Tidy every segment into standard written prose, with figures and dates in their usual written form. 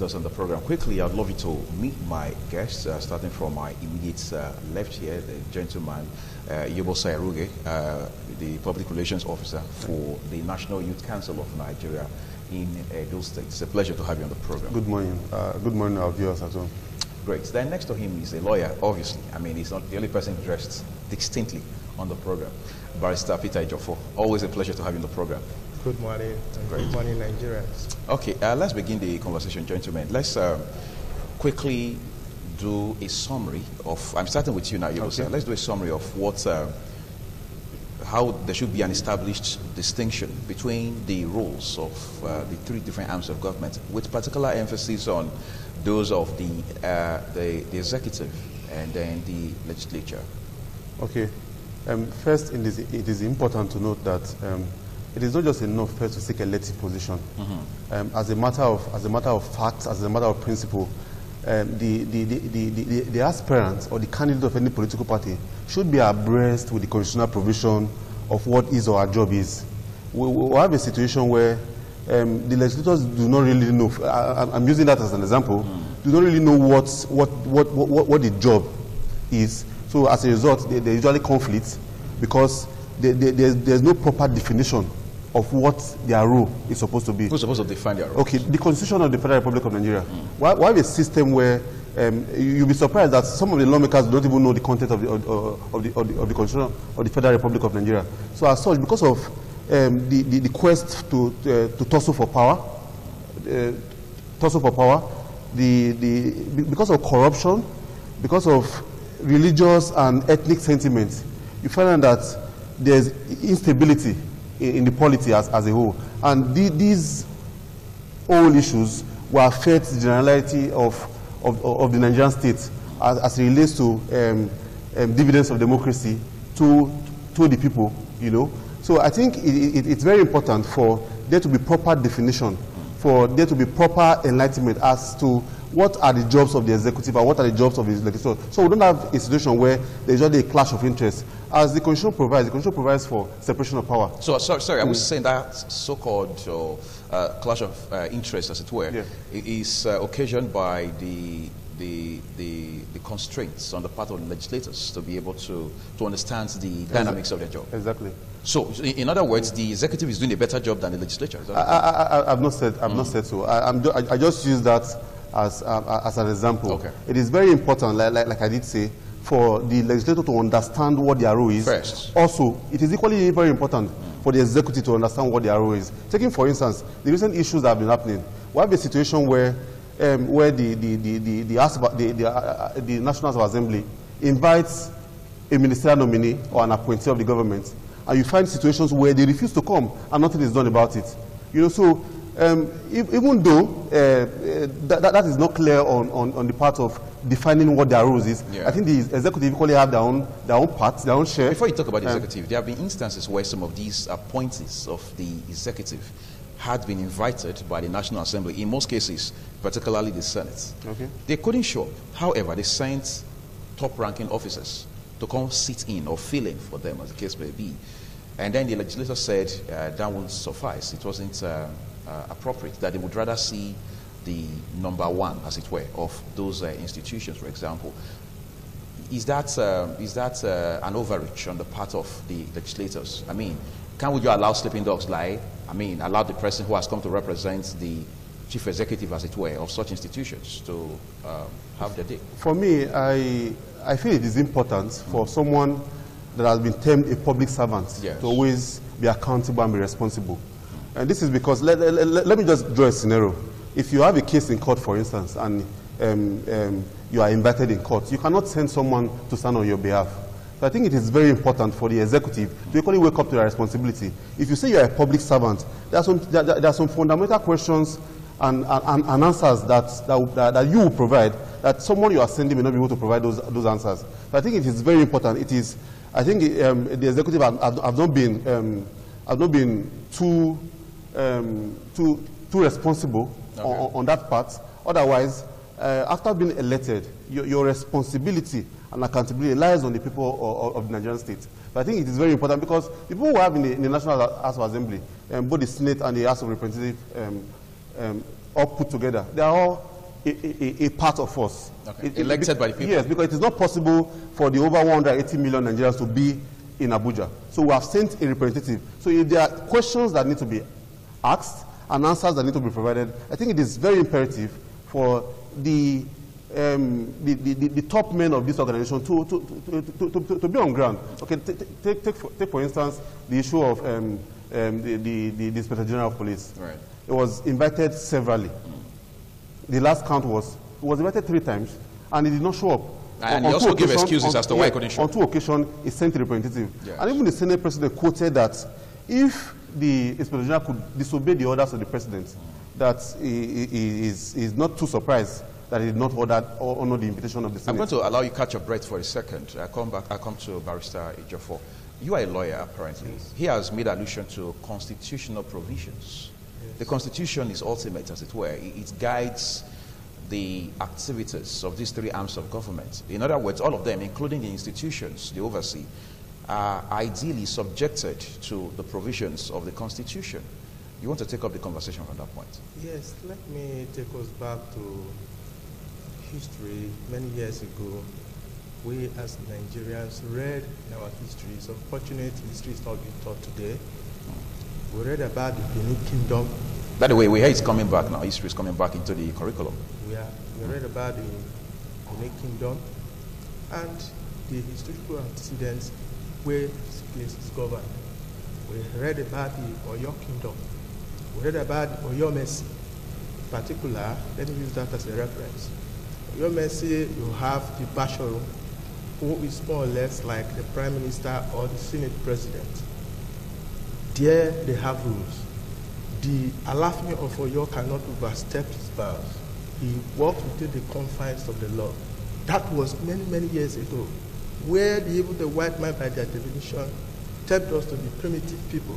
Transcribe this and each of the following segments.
us on the program. Quickly, I'd love you to meet my guests, starting from my immediate left here, the gentleman, Yobosa Eruge, the Public Relations Officer for the National Youth Council of Nigeria in Edo State. It's a pleasure to have you on the program. Good morning. Good morning, our viewers at home. Great. Then next to him is a lawyer, obviously. I mean, he's not the only person dressed distinctly on the program. Barrister Peter Ejofo. Always a pleasure to have you on the program. Good morning. Good morning, Nigerians. Okay, let's begin the conversation, gentlemen. Let's quickly do a summary of, I'm starting with you now, Yobosa. Okay. Let's do a summary of what, how there should be an established distinction between the roles of the three different arms of government, with particular emphasis on those of the executive and then the legislature. Okay. First, it is important to note that it is not just enough first to seek a elective position. As a matter of fact, as a matter of principle, the aspirant or the candidate of any political party should be abreast with the constitutional provision of what his or her job is. We have a situation where the legislators do not really know. I'm using that as an example. Do not really know what the job is. So as a result, there usually conflicts because there's no proper definition of what their role is supposed to be. Who's supposed to define their role? Okay, the Constitution of the Federal Republic of Nigeria. We have a system where you'll be surprised that some of the lawmakers don't even know the content of the Constitution of the Federal Republic of Nigeria. So as such, because of the quest to tussle for power, because of corruption, because of religious and ethnic sentiments, you find that there's instability in the polity as a whole. And these all issues will affect the generality of the Nigerian state as it relates to dividends of democracy to the people, you know. So I think it's very important for there to be proper definition, for there to be proper enlightenment as to what are the jobs of the executive and what are the jobs of the legislature. So we don't have a situation where there's usually a clash of interest. As the Constitution provides for separation of power. So, sorry, I was saying that so-called clash of interest, as it were, is occasioned by the constraints on the part of the legislators to be able to understand the dynamics of their job. Exactly. So, in other words, the executive is doing a better job than the legislature. I've not said so. I just use that as an example. Okay. It is very important, like I did say, for the legislator to understand what their role is. First. Also, it is equally very important for the executive to understand what their role is. Taking, for instance, the recent issues that have been happening. We have a situation where the National Assembly invites a ministerial nominee or an appointee of the government, and you find situations where they refuse to come and nothing is done about it. You know, so even though that is not clear on the part of defining what their roles is, I think the executive equally have their own part, their own share. Before you talk about the executive, there have been instances where some of these appointees of the executive had been invited by the National Assembly, in most cases, particularly the Senate. Okay. They couldn't show up. However, they sent top-ranking officers to come sit in or fill in for them, as the case may be. And then the legislator said that won't suffice. It wasn't appropriate, that they would rather see the number one, as it were, of those institutions, for example. Is that an overreach on the part of the legislators? I mean, can't you allow sleeping dogs lie? I mean, allow the person who has come to represent the chief executive, as it were, of such institutions to have their day? For me, I feel it is important for someone that has been termed a public servant to always be accountable and be responsible. And this is because, let me just draw a scenario. If you have a case in court, for instance, and you are invited in court, you cannot send someone to stand on your behalf. So I think it is very important for the executive to equally wake up to their responsibility. If you say you are a public servant, there are some fundamental questions and answers that you will provide that someone you are sending may not be able to provide those answers. So I think it is very important. I think the executive have not been too responsible on that part. Otherwise, after being elected, your responsibility and accountability lies on the people of the Nigerian state. But I think it is very important because the people who have in the National House of Assembly, both the Senate and the House of Representatives, all put together, they are all a part of us. Okay. Elected by the people? Yes, because it is not possible for the over 180 million Nigerians to be in Abuja. So we have sent a representative. So if there are questions that need to be asked and answers that need to be provided, I think it is very imperative for the top men of this organization to be on ground. Okay, take for instance the issue of the Inspector General of Police. Right. It was invited severally. The last count was, it was invited 3 times, and he did not show up. And he also gave excuses as to why he couldn't show up. On 2 occasions, he sent a representative. Yes. And even the Senate President quoted that if the Inspector General could disobey the orders of the President, that he is not too surprised that he did not honor the invitation of the Senate. I'm going to allow you to catch your breath for a second. I come to Barrister Ejiofor. You are a lawyer, apparently. Yes. He has made allusion to constitutional provisions. Yes. The Constitution is ultimate, as it were. It guides the activities of these 3 arms of government. In other words, all of them, including the institutions they oversee, are ideally subjected to the provisions of the Constitution. You want to take up the conversation from that point? Yes, let me take us back to history. Many years ago, we as Nigerians read in our history. It's unfortunate history is not being taught today. We read about the Benin Kingdom. By the way, we hear it's coming back now. History is coming back into the curriculum. We read about the Benin Kingdom and the historical antecedents where this place is governed. We read about the Oyo Kingdom. We read about the Oyo Mercy. In particular, let me use that as a reference. Oyo Mercy, you have the Basharu, who is more or less like the Prime Minister or the Senate President. There they have rules. The Alafin of Oyo cannot overstep his bounds. He works within the confines of the law. That was many, many years ago, where even the white man, by their definition, tempted us to be primitive people.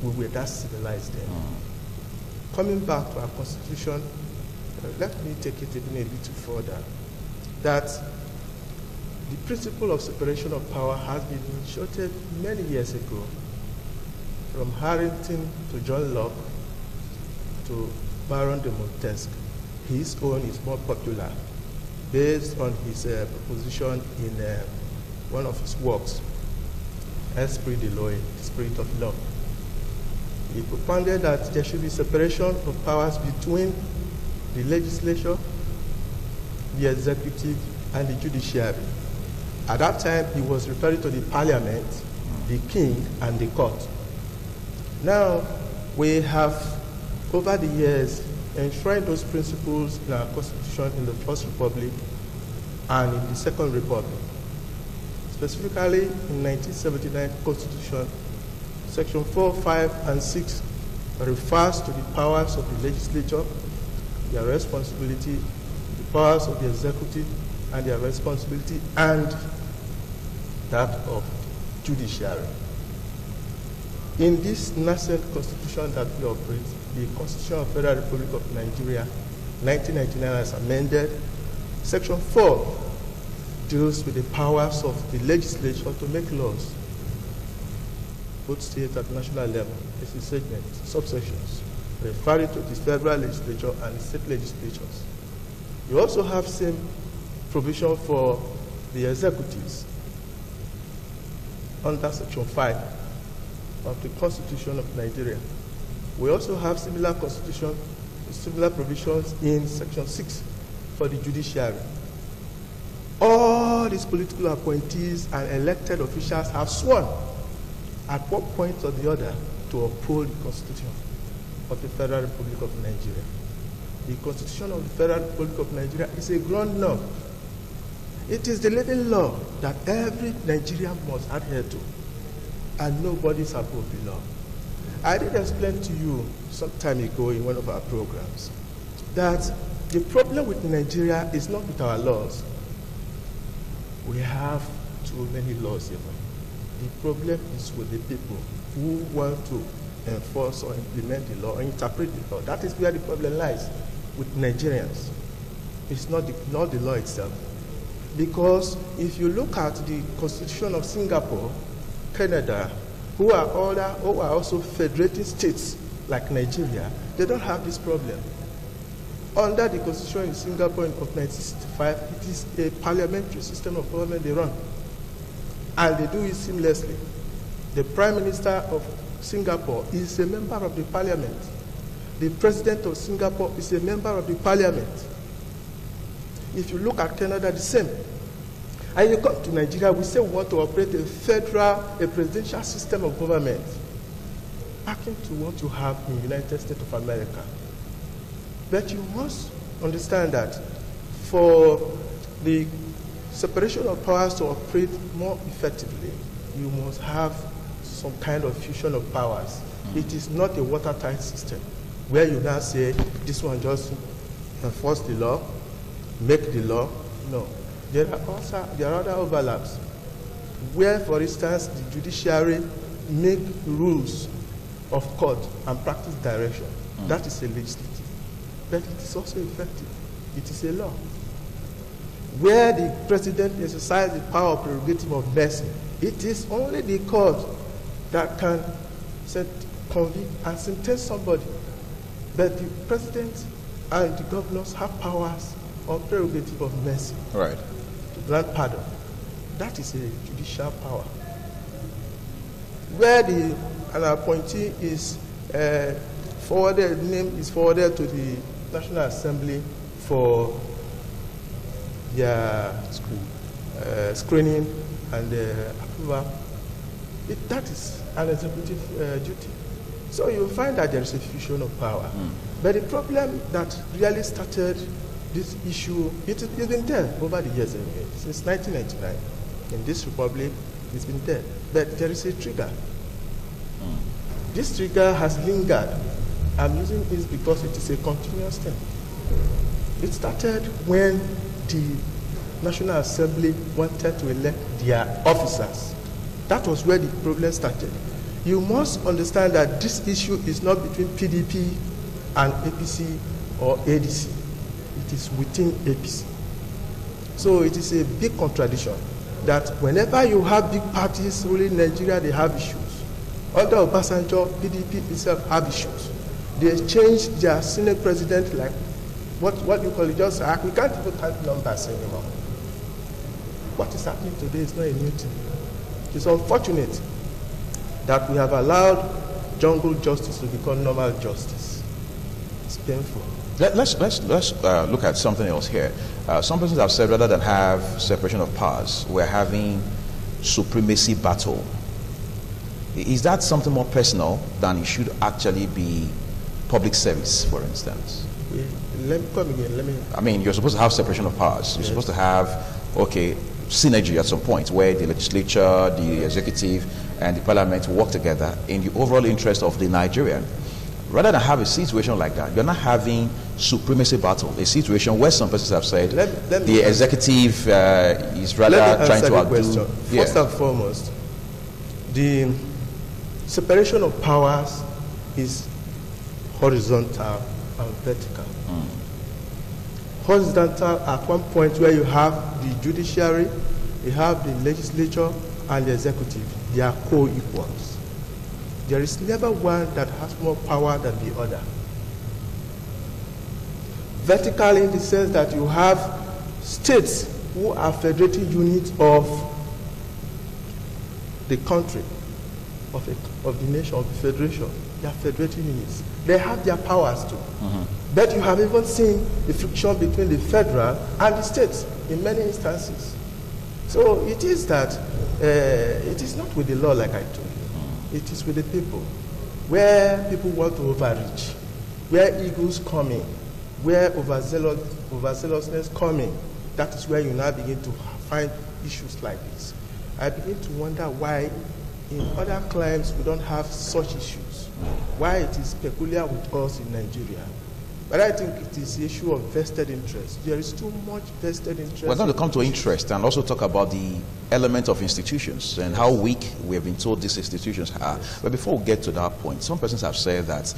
We were that civilized then. Coming back to our Constitution, let me take it even a little further, that the principle of separation of power has been initiated many years ago, from Harrington to John Locke to Baron de Montesquieu. His own is more popular, based on his proposition in one of his works, Esprit de Loi, Spirit of Law. He propounded that there should be separation of powers between the legislature, the executive, and the judiciary. At that time, he was referring to the parliament, the king, and the court. Now, we have, over the years, enshrined those principles in our Constitution in the First Republic and in the Second Republic. Specifically, in 1979 Constitution, Section 4, 5, and 6 refers to the powers of the legislature, their responsibility, the powers of the executive, and their responsibility, and that of judiciary. In this nascent constitution that we operate, the Constitution of the Federal Republic of Nigeria, 1999 as amended, Section 4 deals with the powers of the legislature to make laws, both state and national level. This is segments, subsections, referring to the federal legislature and the state legislatures. You also have same provision for the executives under Section 5 of the Constitution of Nigeria. We also have similar constitution, similar provisions in Section 6 for the judiciary. All these political appointees and elected officials have sworn at one point or the other to uphold the Constitution of the Federal Republic of Nigeria. The Constitution of the Federal Republic of Nigeria is a ground law. It is the living law that every Nigerian must adhere to, and nobody is above the law. I did explain to you some time ago in one of our programs that the problem with Nigeria is not with our laws. We have too many laws here. The problem is with the people who want to enforce or implement the law or interpret the law. That is where the problem lies with Nigerians. It's not the law itself. Because if you look at the Constitution of Singapore, Canada, who are also federating states like Nigeria, they don't have this problem. under the constitution in Singapore of 1965, it is a parliamentary system of government they run. And they do it seamlessly. The Prime Minister of Singapore is a member of the parliament. The President of Singapore is a member of the parliament. If you look at Canada, the same. And you come to Nigeria, we say we want to operate a federal, a presidential system of government, akin to what you have in the United States of America. But you must understand that for the separation of powers to operate more effectively, you must have some kind of fusion of powers. It is not a watertight system where you now say, this one just enforce the law, make the law. No. There are other overlaps where, for instance, the judiciary make rules of court and practice direction. That is a legislative. But it is also effective. It is a law. Where the president exercises the power of prerogative of mercy, it is only the court that can convict and sentence somebody. But the president and the governors have powers of prerogative of mercy. Right. To grant pardon. That is a judicial power. Where an appointee is forwarded, name is forwarded to the National Assembly for their screening and approval, that is an executive duty. So you find that there is a fusion of power. But the problem that really started this issue, it's been there over the years anyway. Since 1999, in this republic, it's been there. But there is a trigger. This trigger has lingered. I'm using this because it is a continuous thing. It started when the National Assembly wanted to elect their officers. That was where the problem started. You must understand that this issue is not between PDP and APC or ADC. It is within APC. So it is a big contradiction that whenever you have big parties ruling Nigeria, they have issues. Under Obasanjo, PDP itself have issues. They changed their Senate president like what you call it, just we can't even count numbers anymore. What is happening today is not a new thing. It's unfortunate that we have allowed jungle justice to become normal justice. It's painful. Let's look at something else here. Some persons have said rather than have separation of powers, we're having supremacy battle. Is that something more personal than it should actually be public service, for instance? Yeah. Let me come again. I mean, you're supposed to have separation of powers. You're supposed to have, synergy at some point where the legislature, the executive, and the parliament work together in the overall interest of the Nigerian. Rather than have a situation like that, you're not having supremacy battle, a situation where some persons have said the executive is rather trying to outdo. First and foremost, the separation of powers is horizontal and vertical. Horizontal at one point where you have the judiciary, you have the legislature, and the executive. They are co-equals. There is never one that has more power than the other. Vertical in the sense that you have states who are federating units of the country, of the nation, of the federation. They are federating units. They have their powers too. But you have even seen the friction between the federal and the states in many instances. So it is that it is not with the law like I told you. It is with the people. Where people want to overreach, where egos come in, where overzealousness come in, that is where you now begin to find issues like this. I begin to wonder why in other climes we don't have such issues. Why it is peculiar with us in Nigeria. But I think it is the issue of vested interest. There is too much vested interest. We're going to come to interest and also talk about the element of institutions and how weak we have been told these institutions are. But before we get to that point, some persons have said that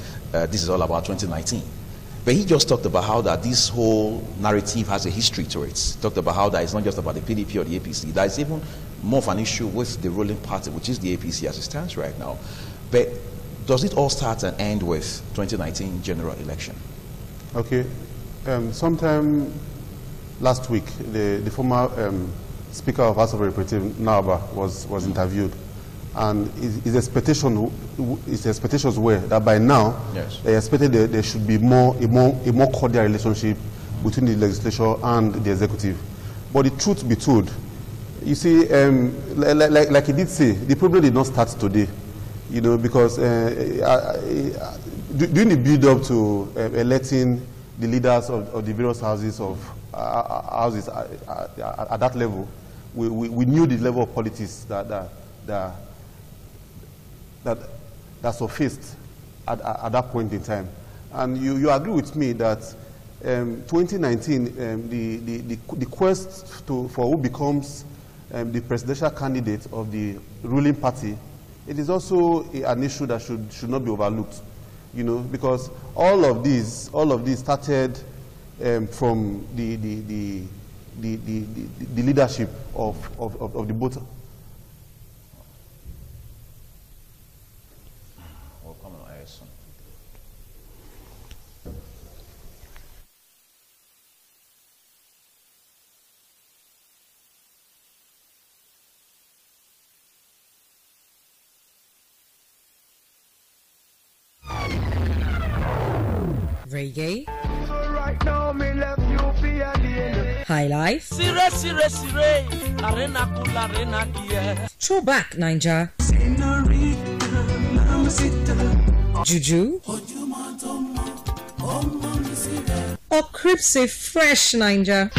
this is all about 2019. But he just talked about how that this whole narrative has a history to it. Talked about how that it's not just about the PDP or the APC. That is even more of an issue with the ruling party, which is the APC as it stands right now. But does it all start and end with 2019 general election? Okay. Sometime last week, the former Speaker of House of Representatives, Naraba, was interviewed, and his expectations were that by now, they expected there should be a more cordial relationship between the legislature and the executive. But the truth be told, you see, like he did say, the problem did not start today, because during the build-up to electing the leaders of the various houses at that level, we knew the level of politics that surfaced at that point in time. And you agree with me that 2019, the quest for who becomes the presidential candidate of the ruling party, it is also an issue that should not be overlooked, because all of these started from the leadership of the both. Reggae, high life, throwback Ninja, juju, or cripsy fresh Ninja.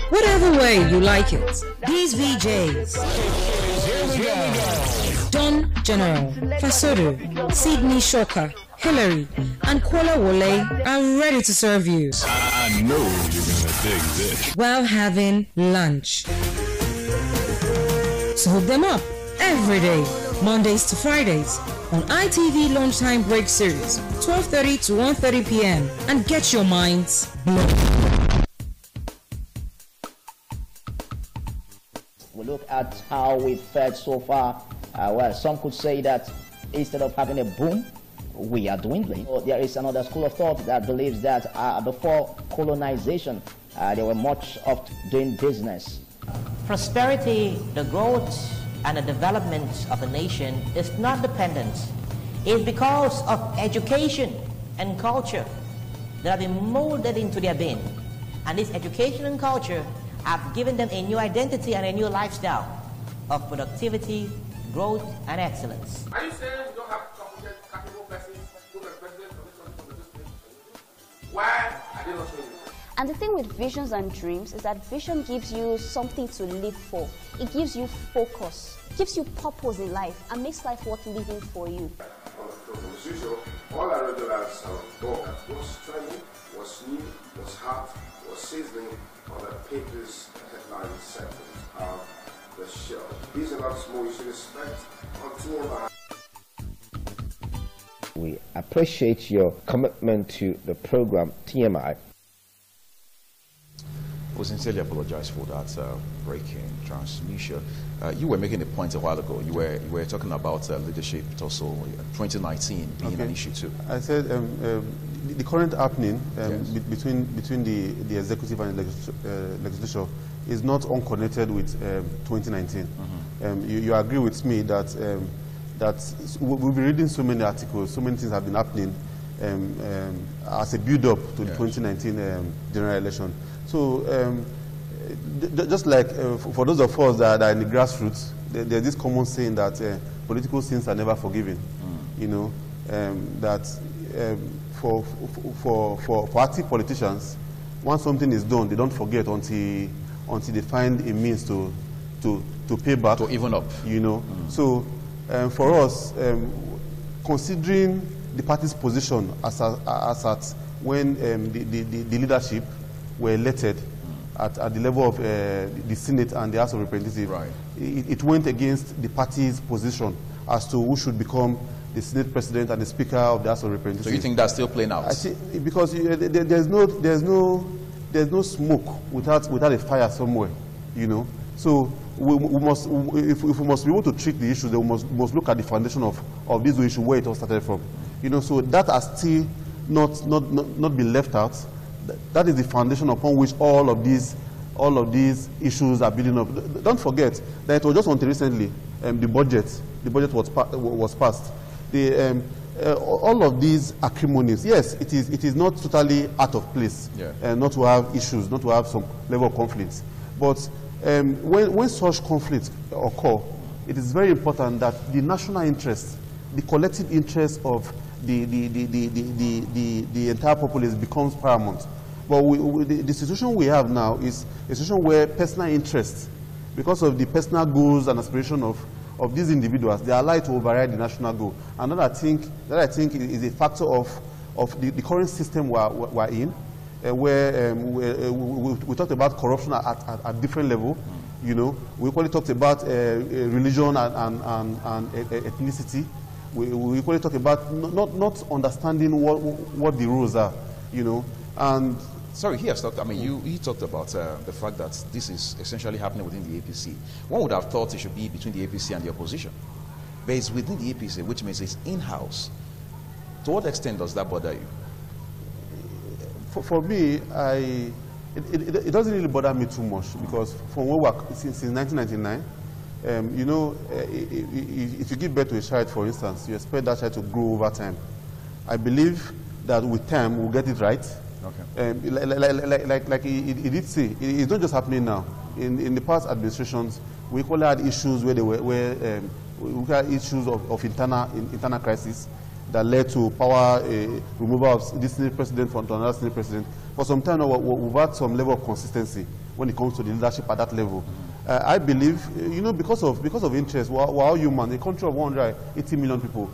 Whatever way you like it, these VJs, Don General, Fasodo, Sydney Shoka, Hillary, and Kola Wole are ready to serve you. I know you're gonna dig this while having lunch. So hook them up every day, Mondays to Fridays, on ITV Lunchtime Break Series, 12:30 to 1:30 p.m. and get your minds blown. We look at how we've fared so far. Well, some could say that instead of having a boom, we are dwindling. There is another school of thought that believes that before colonization, there were much of doing business. Prosperity, the growth, and the development of a nation is not dependent. It's because of education and culture that have been molded into their being. And this education and culture have given them a new identity and a new lifestyle of productivity, growth, and excellence. Are you saying we don't have capable persons who are president of this country? Why are they not showing it? And the thing with visions and dreams is that vision gives you something to live for. It gives you focus, gives you purpose in life, and makes life worth living for you. As usual, all our regulars thought that what's trending, what's new, what's hot, what's sizzling on the papers headline segment of the show. These are lots more you should expect on TMI. We appreciate your commitment to the program TMI. We sincerely apologize for that breaking transmission. You were making a point a while ago. You were talking about leadership TUSSLE 2019 being an issue too. I said the current happening between the executive and the legislature is not unconnected with 2019. You agree with me that we'll be reading so many articles, so many things have been happening as a build-up to the 2019 general election. So just like for those of us that are in the grassroots, there's this common saying that political sins are never forgiven. That for active politicians, once something is done, they don't forget until they find a means to pay back. To even up. So for us, considering the party's position as at when the leadership were elected at the level of the Senate and the House of Representatives, it went against the party's position as to who should become the Senate President and the Speaker of the House of Representatives. So you think that's still playing out? I see, because there's no smoke without a fire somewhere, So we must, if we must be able to treat the issue, then we must look at the foundation of this issue, where it all started from. You know, so that has still not been left out. That is the foundation upon which all of these issues are building up. Don't forget that it was just until recently the budget was passed. All of these acrimonies, yes, it is not totally out of place, not to have issues, not to have some level of conflicts. But when such conflicts occur, it is very important that the national interest, the collective interest of the entire populace becomes paramount. But the situation we have now is a situation where personal interests, because of the personal goals and aspirations of these individuals, they are allowed to override the national goal. And that I think is a factor of the current system we're in, where we talked about corruption at different level. You know, we equally talked about religion and ethnicity. We equally talk about not understanding what the rules are. You know, and sorry, he has talked. I mean, he talked about the fact that this is essentially happening within the APC. One would have thought it should be between the APC and the opposition, but it's within the APC, which means it's in-house. To what extent does that bother you? For me, it doesn't really bother me too much, because from where we're since 1999, you know, if you give birth to a child, for instance, you expect that child to grow over time. I believe that with time we'll get it right. Okay. Like he did say, it's not just happening now. In the past administrations, we equally had issues where we had issues of internal crisis that led to power removal of this senior president from another senior president. For some time now, we've had some level of consistency when it comes to the leadership at that level. I believe, you know, because of interest, we're all human. A country of 180 million people,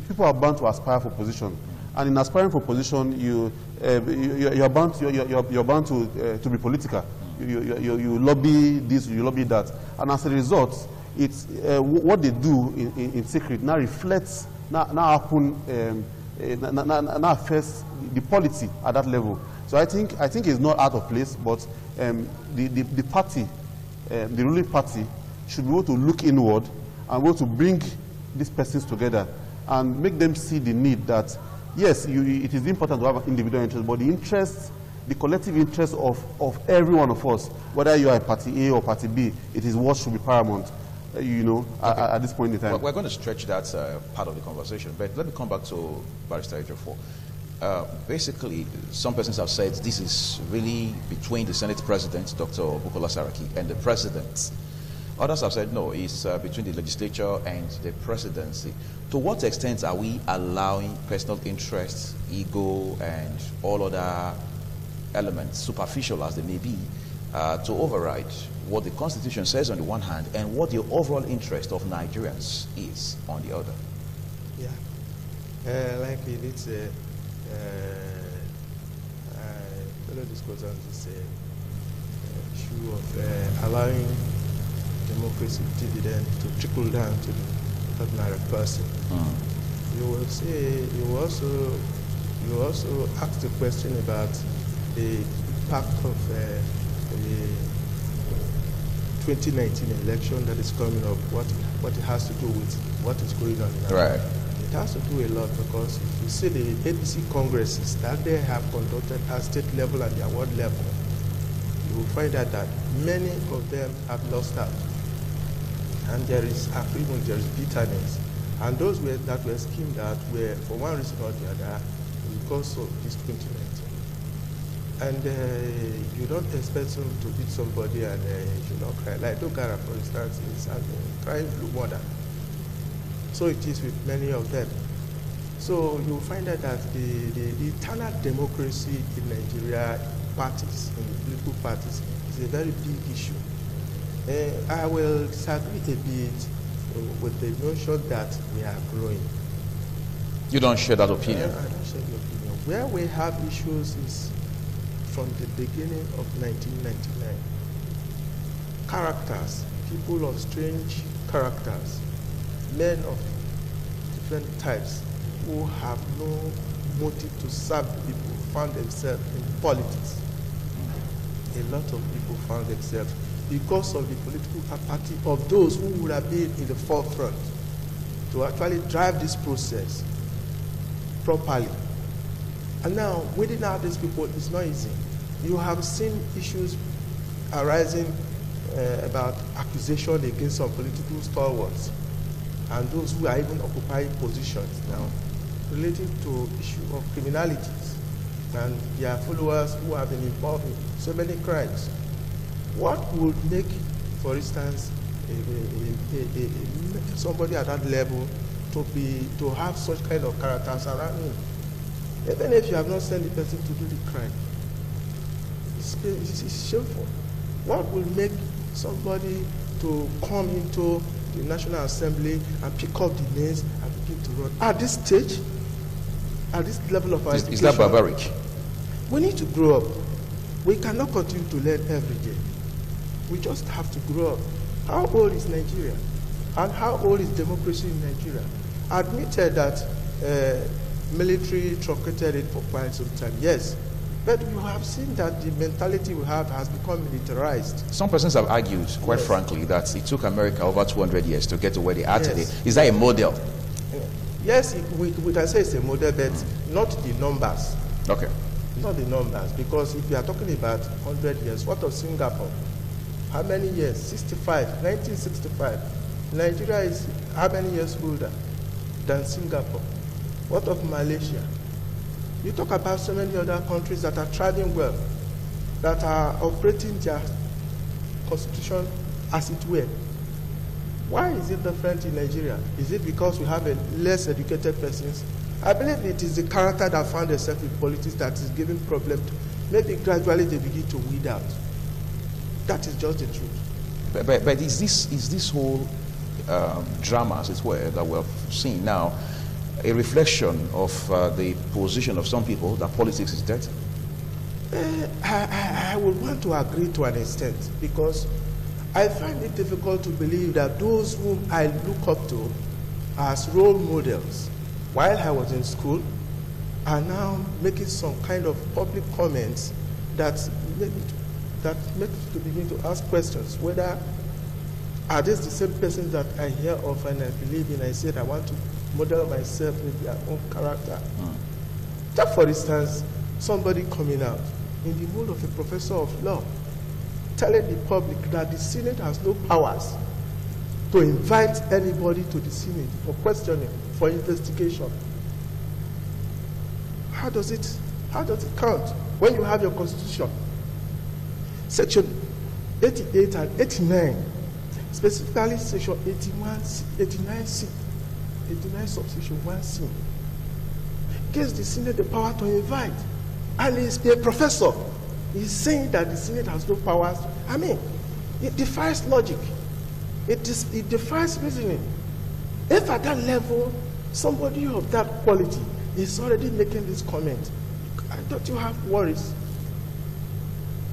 people are bound to aspire for position. And in aspiring for position, you're bound to be political. You lobby this, you lobby that, and as a result, it's what they do in secret now reflects, now affects the polity at that level. So I think it's not out of place, but the party, the ruling party, should be able to look inward and be able to bring these persons together and make them see the need that, yes, it is important to have individual interest, but the interest, the collective interest of every one of us, whether you are party A or party B, it is what should be paramount, you know, okay, at this point in time. We're going to stretch that part of the conversation, but let me come back to Barrister Ejiofor. Basically, some persons have said this is really between the Senate President, Dr. Bukola Saraki, and the President. Others have said, no, it's between the legislature and the presidency. To what extent are we allowing personal interests, ego, and all other elements, superficial as they may be, to override what the Constitution says on the one hand and what the overall interest of Nigerians is on the other? Yeah. Like he did say, fellow discussants on this issue of allowing democracy dividend to trickle down to the ordinary person. You will say, you also ask the question about the impact of the 2019 election that is coming up, what it has to do with what is going on in Nigeria. Right. It has to do a lot, because if you see the APC congresses that they have conducted at state level and the award level, you will find out that many of them have lost out. And there is agreement, there is bitterness. And those that were schemed out were, for one reason or the other, because of this 2019. And you don't expect someone to beat somebody and you should not cry. Like Dogara, for instance, is crying blue mother. So it is with many of them. So you will find out that the internal democracy in Nigeria, parties, in political parties, is a very big issue. I will disagree a bit with the notion that we are growing. You don't share that opinion? I don't share the opinion. Where we have issues is from the beginning of 1999. Characters, people of strange characters, men of different types who have no motive to serve the people found themselves in politics. A lot of people found themselves because of the political apathy of those who would have been in the forefront to actually drive this process. properly. And now, weeding out these people is not easy. You have seen issues arising about accusation against some political stalwarts and those who are even occupying positions now relating to issue of criminalities and their followers who have been involved in so many crimes. What would make, for instance, somebody at that level to have such kind of characters around him? Even if you have not sent the person to do the crime, it's shameful. What will make somebody to come into the National Assembly and pick up the names and begin to run? At this stage, at this level of our education, is that barbaric? We need to grow up. We cannot continue to learn every day. We just have to grow up. How old is Nigeria? And how old is democracy in Nigeria? Admitted that military truncated it for quite some time, yes. But you have seen that the mentality we have has become militarized. Some persons have argued, quite frankly, that it took America over 200 years to get to where they are today. Is that a model? Yes, we can say it's a model, but not the numbers. Okay. Not the numbers, because if you are talking about 100 years, what of Singapore? How many years? 65, 1965. Nigeria is how many years older than Singapore? What of Malaysia? You talk about so many other countries that are thriving well, that are operating their constitution as it were. Why is it different in Nigeria? Is it because we have a less educated persons? I believe it is the character that found itself in politics that is giving problem. Maybe gradually they begin to weed out. That is just the truth. But is this whole drama, as it were, that we're seeing now, a reflection of the position of some people that politics is dead? I would want to agree to an extent, because I find it difficult to believe that those whom I look up to as role models while I was in school are now making some kind of public comments that make me to begin to ask questions, whether are these the same persons that I hear of and I believe in? I said I want to model myself with their own character. Just for instance, somebody coming out in the mood of a professor of law, telling the public that the Senate has no powers to invite anybody to the Senate for questioning, for investigation. How does it count when you have your constitution? Section 88 and 89, specifically section 89C, 89 subsection 1C, gives the Senate the power to invite. And he's a professor. He's saying that the Senate has no powers. I mean, it defies logic. It defies reasoning. If at that level, somebody of that quality is already making this comment, don't you have worries?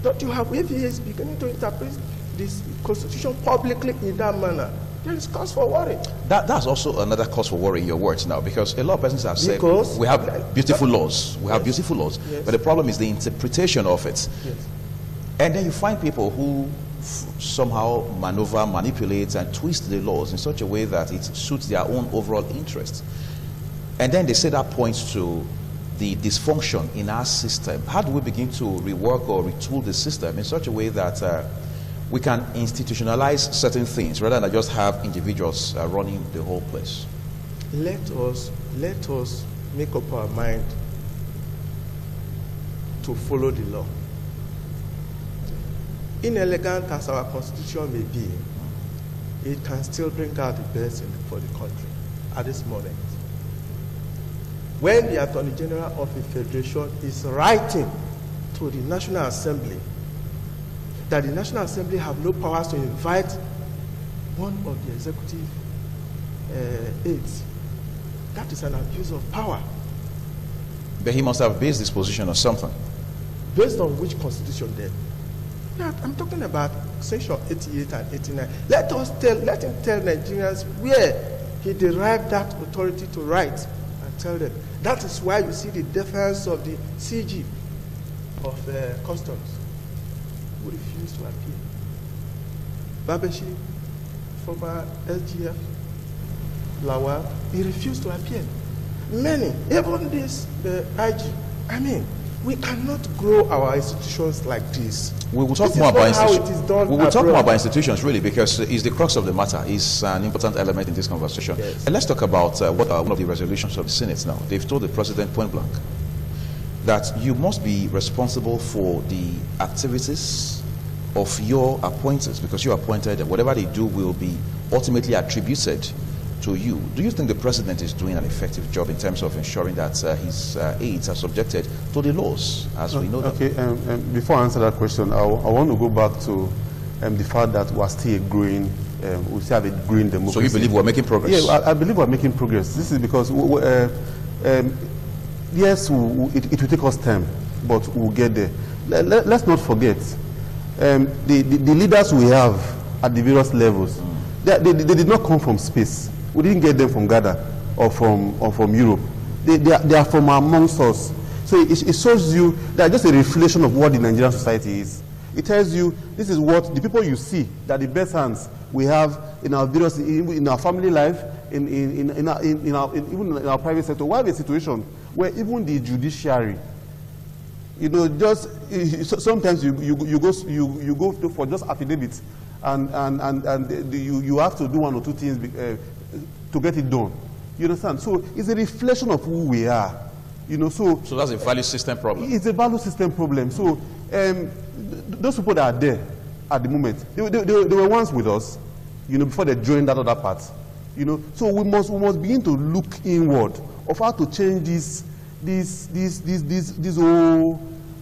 Don't you have, if he is beginning to interpret this constitution publicly in that manner, there is cause for worry. That's also another cause for worry in your words now, because a lot of persons have said we have beautiful laws. We have beautiful laws. Yes. But the problem is the interpretation of it. Yes. And then you find people who somehow maneuver, manipulate, and twist the laws in such a way that it suits their own overall interests. And then they say that points to the dysfunction in our system. How do we begin to rework or retool the system in such a way that we can institutionalize certain things rather than just have individuals running the whole place? Let us make up our mind to follow the law. Inelegant as our constitution may be, it can still bring out the best for the country at this moment. When the Attorney General of the Federation is writing to the National Assembly that the National Assembly have no powers to invite one of the executive aides, that is an abuse of power. But he must have based this position on something. Based on which constitution then? Yeah, I'm talking about section 88 and 89. Let him tell Nigerians where he derived that authority to write and tell them. That is why you see the defense of the CG of Customs who refused to appear. Babeshi, former SGF, Lawal, he refused to appear. many, even this IG. I mean, we cannot grow our institutions like this. We will talk more about institutions. We will talk more about institutions, really, because it's the crux of the matter. It's an important element in this conversation. Yes. And let's talk about what are one of the resolutions of the Senate now. They've told the president point blank that you must be responsible for the activities of your appointers, because you appointed them. Whatever they do will be ultimately attributed to you. Do you think the president is doing an effective job in terms of ensuring that his aides are subjected to the laws, as we know them? Okay, before I answer that question, I want to go back to the fact that we're still growing, we still have a growing democracy. So you believe we're making progress? Yeah, I believe we're making progress. This is because, yes, it will take us time, but we'll get there. Let's not forget, the leaders we have at the various levels, they did not come from space. We didn't get them from Ghana or from Europe. They are from amongst us. So it shows you that just a reflection of what the Nigerian society is. It tells you this is what the people you see, that the best hands we have in our various, in our family life, even in our private sector. We have a situation where even the judiciary, you know, just sometimes you go for just affidavits, and you have to do one or two things to get it done. You understand? So it's a reflection of who we are. You know, so that's a value system problem. It's a value system problem. So those people that are there at the moment, they were once with us, you know, before they joined that other part. You know, so we must begin to look inward of how to change these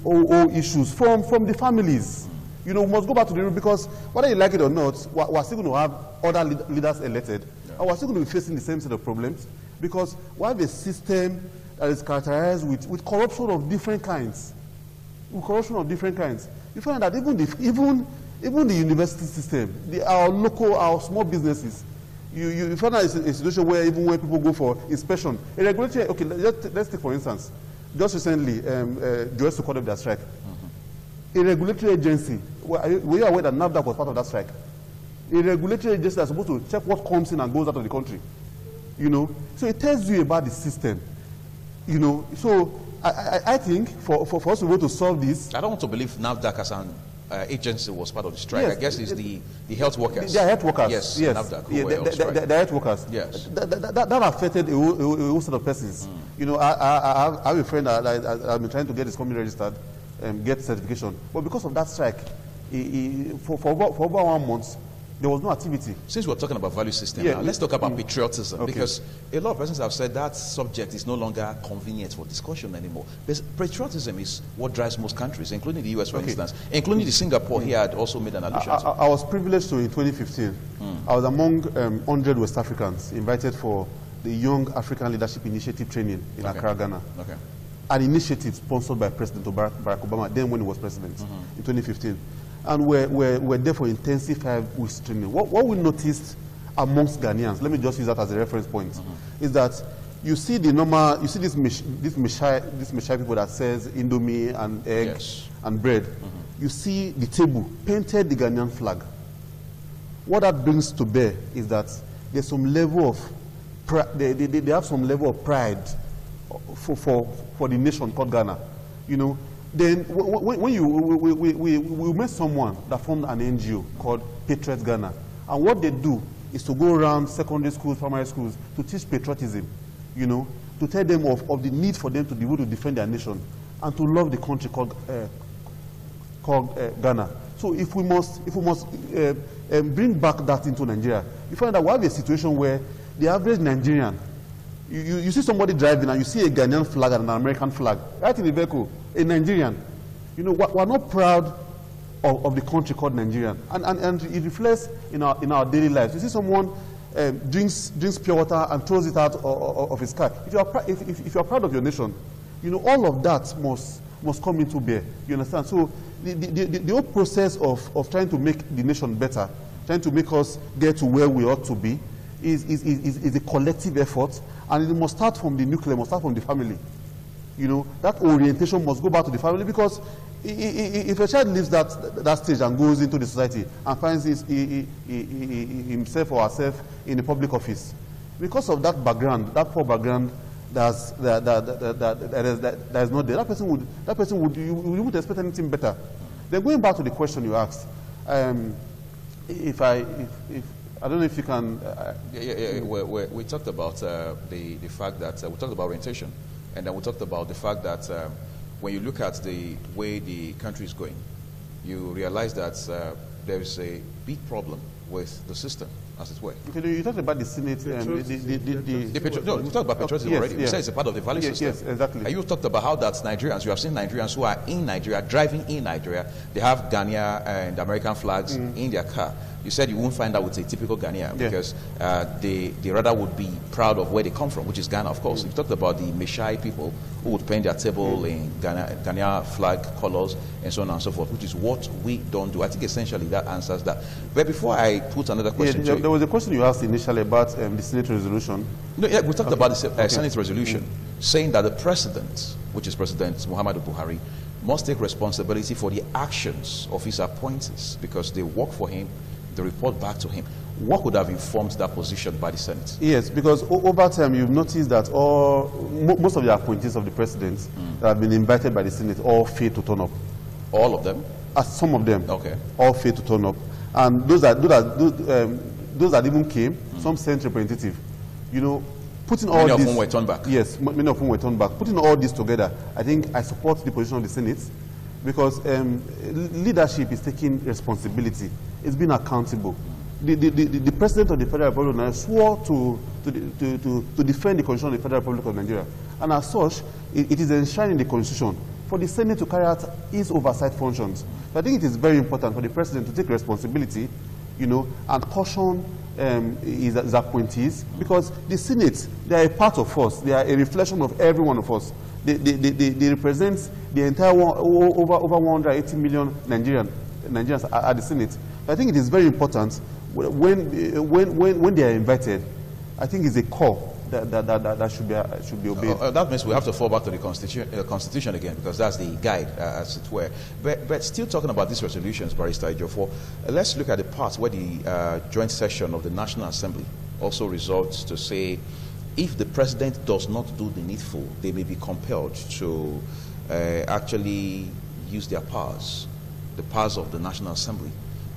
old issues from the families. You know, we must go back to the root, because whether you like it or not, we're still going to have other leaders elected, and we're still going to be facing the same set of problems, because we have a system that is characterized with corruption of different kinds. You find that even the university system, our small businesses, you find out a situation where even when people go for inspection, a regulatory, okay, let's take for instance, just recently, Joyce called up their strike. A regulatory agency, were you aware that NAFDAC was part of that strike? A regulatory agency that's supposed to check what comes in and goes out of the country. You know, so it tells you about the system. You know, so I think for us to be able to solve this, I don't want to believe NAFDAC as an agency was part of the strike. Yes, I guess it's the health workers. They are health workers. Yes, yes. NAFDAC. The health workers. Yes. That affected a whole set of persons. You know, I have a friend that I've been trying to get his company registered, get certification, but because of that strike, for over 1 month, there was no activity. Since we're talking about value system, now, let's talk about patriotism, because a lot of persons have said that subject is no longer convenient for discussion anymore. Patriotism is what drives most countries, including the US, for instance, including the Singapore. He had also made an allusion to. I was privileged to, in 2015, I was among 100 West Africans invited for the Young African Leadership Initiative training in Accra, Ghana. An initiative sponsored by President Barack Obama, then when he was president, in 2015. And we're there for intensive 5 weeks training. What we noticed amongst Ghanaians, let me just use that as a reference point, is that you see the normal, you see this Meshai people that says Indomie and egg and bread. You see the table painted the Ghanaian flag. What that brings to bear is that there's some level of they have some level of pride for the nation called Ghana. You know, then when we met someone that formed an NGO called Patriots Ghana, and what they do is to go around secondary schools, primary schools, to teach patriotism, you know, to tell them of the need for them to be able to defend their nation and to love the country called Ghana. So if we must bring back that into Nigeria, you find that we have a situation where the average Nigerian, you see somebody driving and you see a Ghanaian flag and an American flag right in the vehicle, a Nigerian. You know, we're not proud of the country called Nigerian, and it reflects in our daily lives. You see someone drinks pure water and throws it out of his car. If you are proud of your nation, you know, all of that must come into bear. You understand? So the whole process of trying to make the nation better, trying to make us get to where we ought to be, is a collective effort, and it must start from the nucleus, must start from the family. You know, that orientation must go back to the family, because if a child leaves that stage and goes into the society and finds himself or herself in a public office, because of that background, that poor background that is not there, that person would you wouldn't expect anything better. Then going back to the question you asked, if I don't know if you can. We talked about the fact that we talked about orientation, and then we talked about the fact that when you look at the way the country is going, you realize that there is a big problem with the system, as it were. Okay, you talked about the Senate. No, we talked about patriotism already. Yes. You said it's a part of the value system. Yes, exactly. And you talked about how that Nigerians, you have seen Nigerians who are in Nigeria, driving in Nigeria, they have Ghana and American flags in their car. You said you won't find that with a typical Ghanaian because they rather would be proud of where they come from, which is Ghana, of course. You talked about the Meshai people who would paint their table in Ghana flag colors and so on and so forth, which is what we don't do. I think essentially that answers that. But before I put another question to you. There was a question you asked initially about the Senate resolution. No, we talked about the Senate resolution saying that the president, which is President Muhammadu Buhari, must take responsibility for the actions of his appointees because they work for him, they report back to him. What would have informed that position by the Senate? Yes, because over time you've noticed that most of the appointees of the president that have been invited by the Senate all fail to turn up. All of them? Some of them. Okay. All fail to turn up. And those that even came, some Senate representative, you know, putting all many this... Many of whom were turned back. Yes, many of whom were turned back. Putting all this together, I think I support the position of the Senate because leadership is taking responsibility. It's being accountable. The President of the Federal Republic of Nigeria swore to defend the Constitution of the Federal Republic of Nigeria. And as such, it is enshrined in the Constitution for the Senate to carry out its oversight functions. So I think it is very important for the President to take responsibility, you know, and caution his appointees, because the Senate, they are a part of us. They are a reflection of every one of us. They represent the entire over 180 million Nigerians at the Senate. I think it is very important when they are invited. I think it's a call that should be obeyed. That means we have to fall back to the Constitution again, because that's the guide, as it were. But still talking about these resolutions, Barrister Ejiofor, let's look at the part where the joint session of the National Assembly also resolves to say if the President does not do the needful, they may be compelled to actually use their powers, the powers of the National Assembly,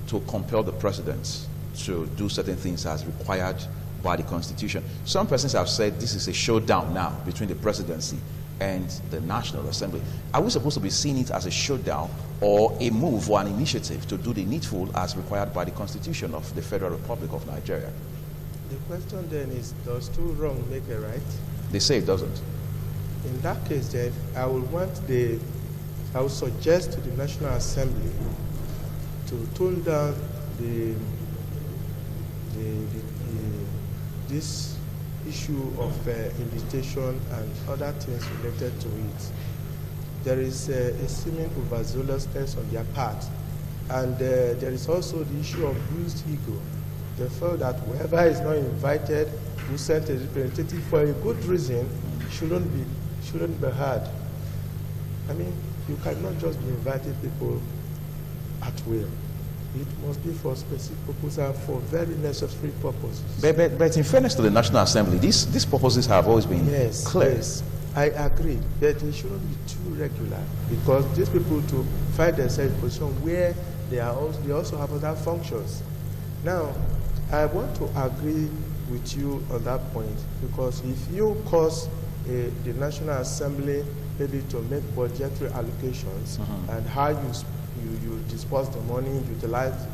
to compel the President to do certain things as required by the Constitution. Some persons have said this is a showdown now between the Presidency and the National Assembly. Are we supposed to be seeing it as a showdown or a move or an initiative to do the needful as required by the Constitution of the Federal Republic of Nigeria? The question then is, does two wrong make a right? They say it doesn't. In that case then, I would suggest to the National Assembly to tone down this issue of invitation and other things related to it. There is a seeming overzealousness on their part, and there is also the issue of bruised ego. They feel that whoever is not invited, who sent a representative for a good reason, shouldn't be heard. I mean, you cannot just be inviting people at will. It must be for specific purposes and for very necessary purposes. But in fairness to the National Assembly, these purposes have always been clear. Yes, I agree. But it shouldn't be too regular, because these people to find themselves in a position where they also have other functions. Now, I want to agree with you on that point, because if you cause the National Assembly maybe to make budgetary allocations and how you disperse the money, utilize,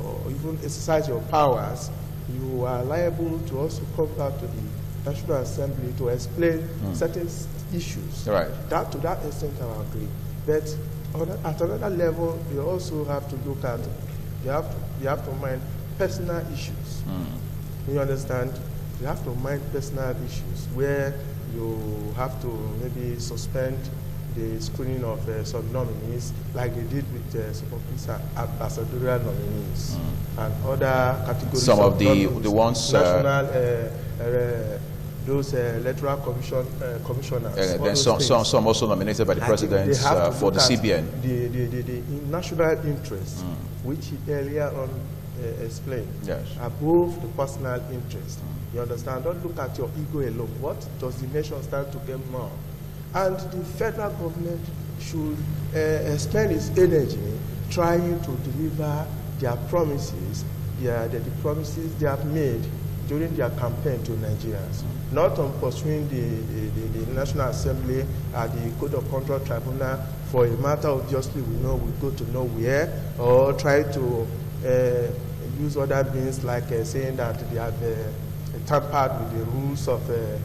or even exercise your powers, you are liable to also come back to the National Assembly to explain certain issues. Right. To that extent, I agree. But at another level, you also have to look at, you have to mind personal issues. You understand? You have to mind personal issues where you have to maybe suspend the screening of some nominees, like they did with some of these ambassadorial nominees and other categories. Some of the ones national, those electoral commissioners. Then some also nominated by the president for the CBN. The national interest, which earlier on explained. Yes. Above the personal interest. You understand? Don't look at your ego alone. What does the nation stand to gain more? And the federal government should spend its energy trying to deliver their promises, the promises they have made during their campaign to Nigerians, not on pursuing the National Assembly at the Code of Conduct Tribunal for a matter obviously we know we go to nowhere, or try to use other means like saying that they have tampered with the rules of the